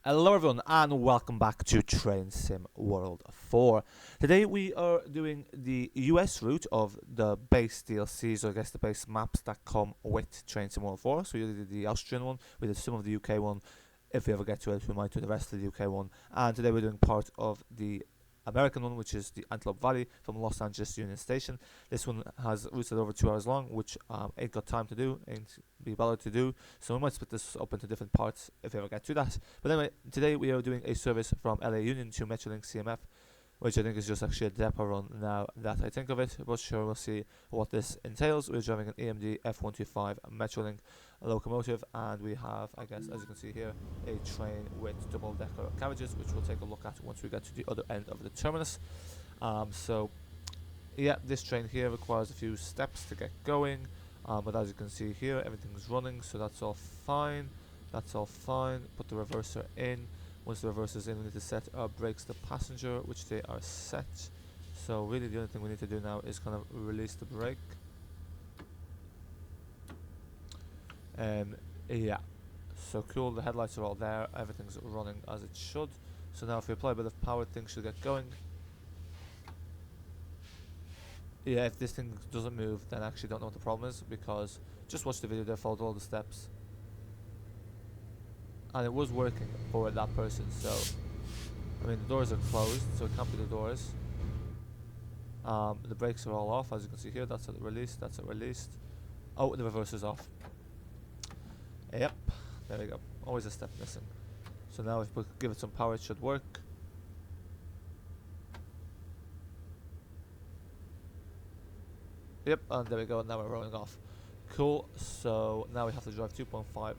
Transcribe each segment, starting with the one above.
Hello everyone and welcome back to Train Sim World 4. Today we are doing the US route of the base DLCs, or I guess the base maps that come with Train Sim World 4. So we did the Austrian one, we did some of the UK one. If we ever get to it, we might do the rest of the UK one. And today we're doing part of the American one, which is the Antelope Valley from Los Angeles Union Station. This one has routes that are over 2 hours long, which ain't got time to do, ain't be bothered to do. So we might split this up into different parts if we ever get to that. But anyway, today we are doing a service from LA Union to Metrolink CMF, which I think is just actually a depot run now that I think of it. But sure, we'll see what this entails. We're driving an EMD F125 Metrolink locomotive, and we have, I guess, as you can see here, a train with double-decker carriages, which we'll take a look at once we get to the other end of the terminus. So, yeah, this train here requires a few steps to get going, but as you can see here, everything's running, so that's all fine. That's all fine. Put the reverser in. Once the reverser is in, we need to set our brakes to passenger, which they are set. So really the only thing we need to do now is kind of release the brake. Yeah, so cool, the headlights are all there, everything's running as it should. So now if we apply a bit of power, things should get going. Yeah, if this thing doesn't move, then I actually don't know what the problem is, because just watch the video there, followed all the steps. And it was working for that person, so I mean the doors are closed, so it can't be the doors. The brakes are all off, as you can see here. That's it released, that's it released. Oh, the reverse is off. Yep, there we go. Always a step missing. So now if we give it some power, it should work. Yep, and there we go, and now we're rolling off. Cool, so now we have to drive 2.5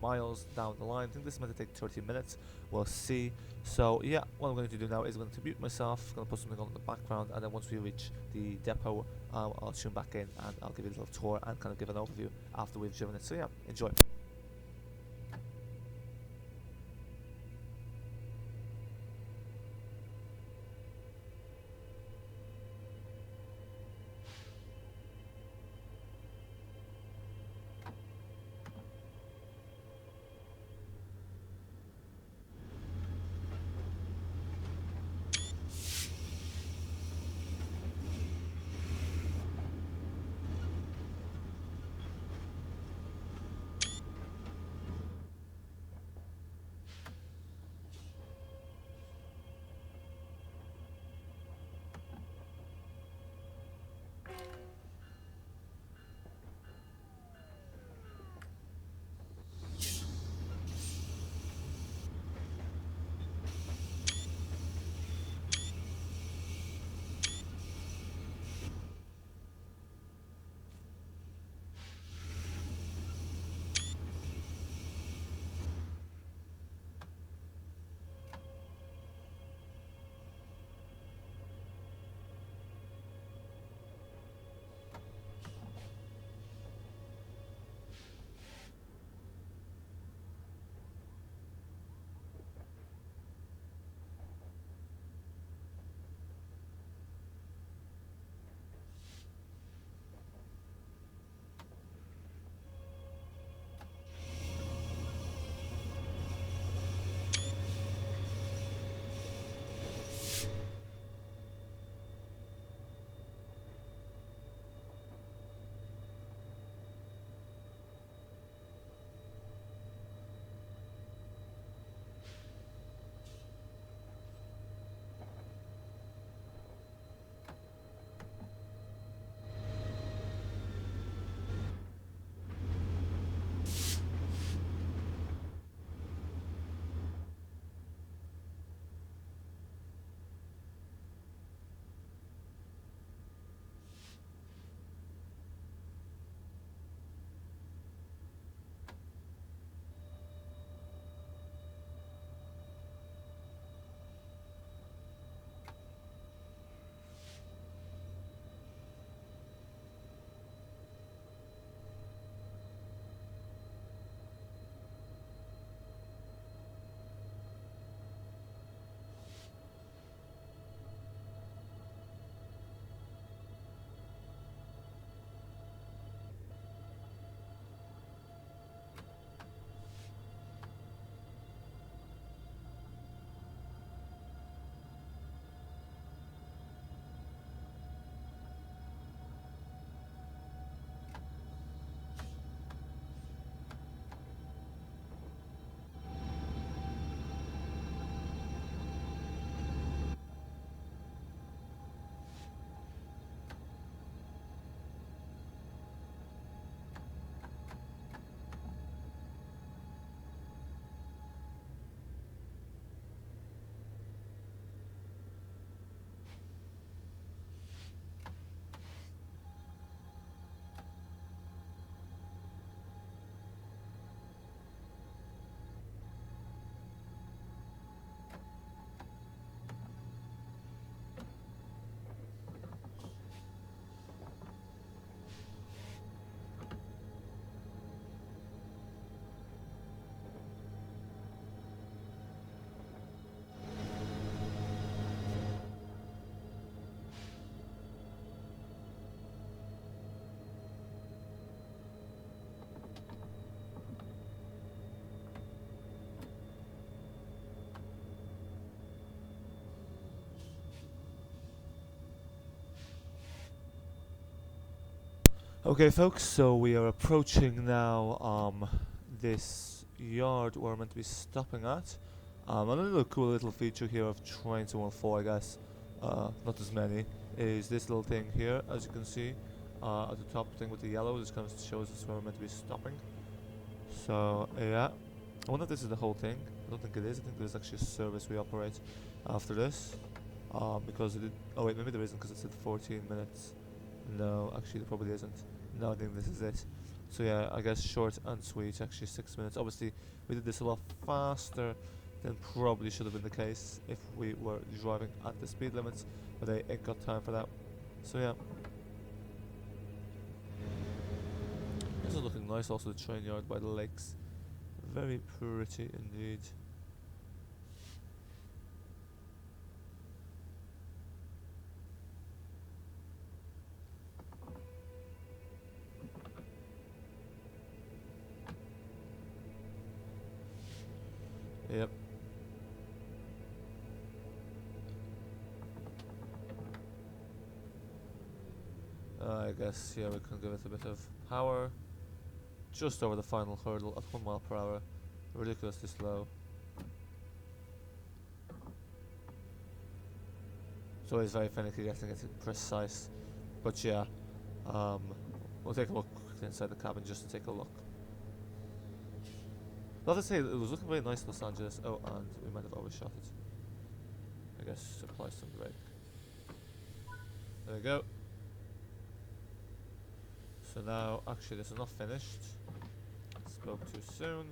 miles down the line. I think this is meant to take 30 minutes. We'll see. So yeah, what I'm going to do now is I'm going to mute myself, going to put something on in the background, and then once we reach the depot, I'll tune back in and I'll give you a little tour and kind of give an overview after we've driven it. So yeah, enjoy. Okay, folks, so we are approaching now this yard we're meant to be stopping at. Another cool little feature here of Train Sim World 4, I guess, not as many, is this little thing here, as you can see, at the top thing with the yellow. This kind of shows us where we're meant to be stopping. So, yeah. I wonder if this is the whole thing. I don't think it is. I think there's actually a service we operate after this. Because it did, oh wait, maybe there isn't because it said 14 minutes. No, actually there probably isn't. No, I think this is it. So yeah, I guess short and sweet, actually 6 minutes. Obviously, we did this a lot faster than probably should have been the case if we were driving at the speed limits, but I ain't got time for that. So yeah. This is looking nice, also the train yard by the lakes. Very pretty indeed. Yep. I guess, yeah, we can give it a bit of power. Just over the final hurdle at 1 mile per hour. Ridiculously slow. It's always very finicky getting it precise. But yeah, we'll take a look quickly inside the cabin just to take a look. Not to say, it was looking very nice in Los Angeles. Oh, and we might have overshot it. I guess apply some brake. There we go. So now, actually this is not finished. Spoke too soon.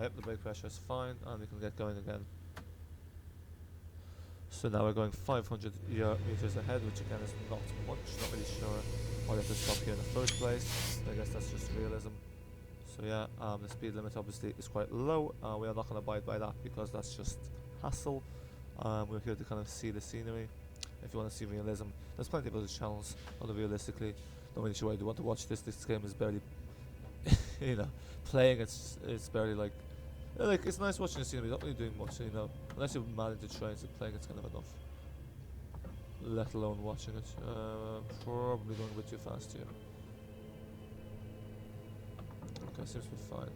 Yep, the brake pressure is fine, and we can get going again. So now we're going 500 meters ahead, which again is not much. Not really sure why we have to stop here in the first place. I guess that's just realism. So yeah, the speed limit obviously is quite low. We are not going to abide by that because that's just hassle. We're here to kind of see the scenery. If you want to see realism, there's plenty of other channels on the realistically. Not really sure why you want to watch this. This game is barely, you know, playing. It's barely like it's nice watching the scenery. Not really doing much, you know, unless you're mad into trains. And playing it's kind of enough. Let alone watching it. Probably going a bit too fast here. Okay, seems to be fine.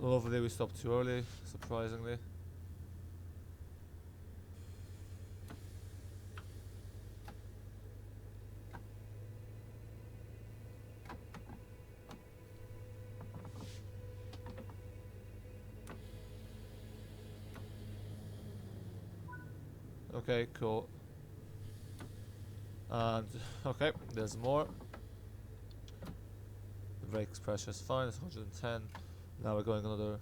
Lovely, we stopped too early, surprisingly. Okay, cool. And, okay, there's more. The brakes pressure is fine, it's 110. Now we're going another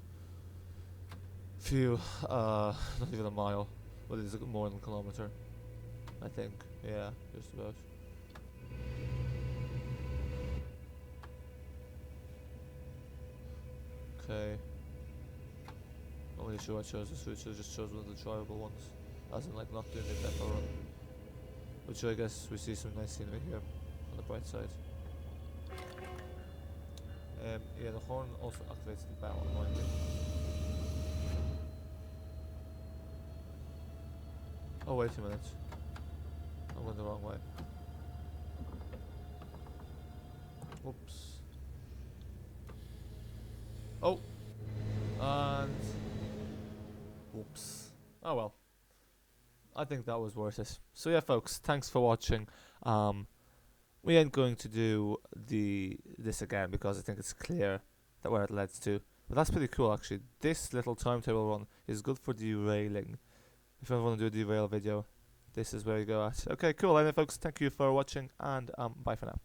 few, not even a mile, but it's more than a kilometer, I think. Yeah, just about. Okay. Not really sure I chose this route, so I just chose one of the drivable ones. As in, like, not doing the depot run. Which I guess we see some nice scenery here on the bright side. Yeah, the horn also activates the bell, annoyingly. Oh, wait a minute. I went the wrong way. Oops. Oh! And... oops. Oh well. I think that was worth it. So yeah, folks, thanks for watching. We ain't going to do this again because I think it's clear that where it leads to. But that's pretty cool actually. This little timetable run is good for derailing. If you want to do a derail video, this is where you go at. Okay, cool. Anyway, folks, thank you for watching and bye for now.